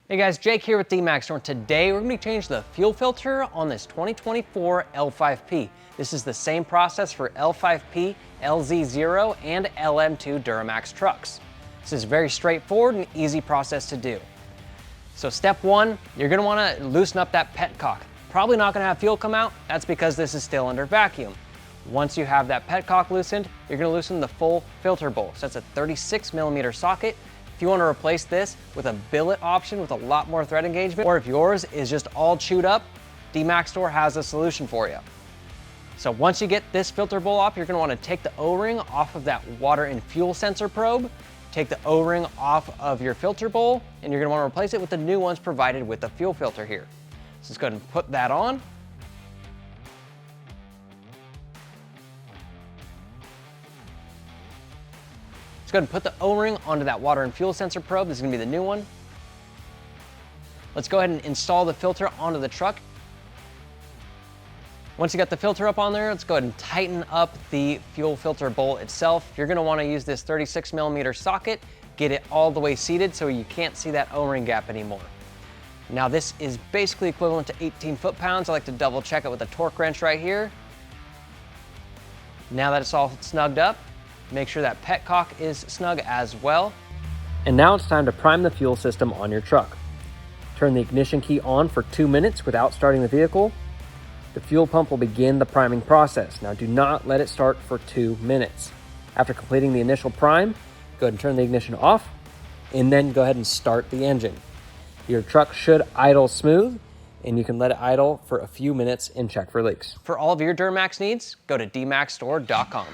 Hey guys, Jake here with Duramax, and today we're going to be changing the fuel filter on this 2024 L5P. This is the same process for L5P, LZ0, and LM2 Duramax trucks. This is very straightforward and easy process to do. So step one, you're going to want to loosen up that petcock. Probably not going to have fuel come out. That's because this is still under vacuum. Once you have that petcock loosened, you're going to loosen the full filter bowl. So that's a 36mm socket. If you want to replace this with a billet option with a lot more thread engagement, or if yours is just all chewed up, Duramax Store has a solution for you. So once you get this filter bowl off, you're going to want to take the O-ring off of that water and fuel sensor probe, take the O-ring off of your filter bowl, and you're going to want to replace it with the new ones provided with the fuel filter here. So let's go ahead and put that on. Let's go ahead and put the O-ring onto that water and fuel sensor probe. This is going to be the new one. Let's go ahead and install the filter onto the truck. Once you got the filter up on there, let's go ahead and tighten up the fuel filter bowl itself. You're going to want to use this 36mm socket, get it all the way seated so you can't see that O-ring gap anymore. Now this is basically equivalent to 18 foot-pounds. I like to double check it with a torque wrench right here. Now that it's all snugged up, make sure that petcock is snug as well. And now it's time to prime the fuel system on your truck. Turn the ignition key on for 2 minutes without starting the vehicle. The fuel pump will begin the priming process. Now do not let it start for 2 minutes. After completing the initial prime, go ahead and turn the ignition off, and then go ahead and start the engine. Your truck should idle smooth, and you can let it idle for a few minutes and check for leaks. For all of your Duramax needs, go to DuramaxStore.com.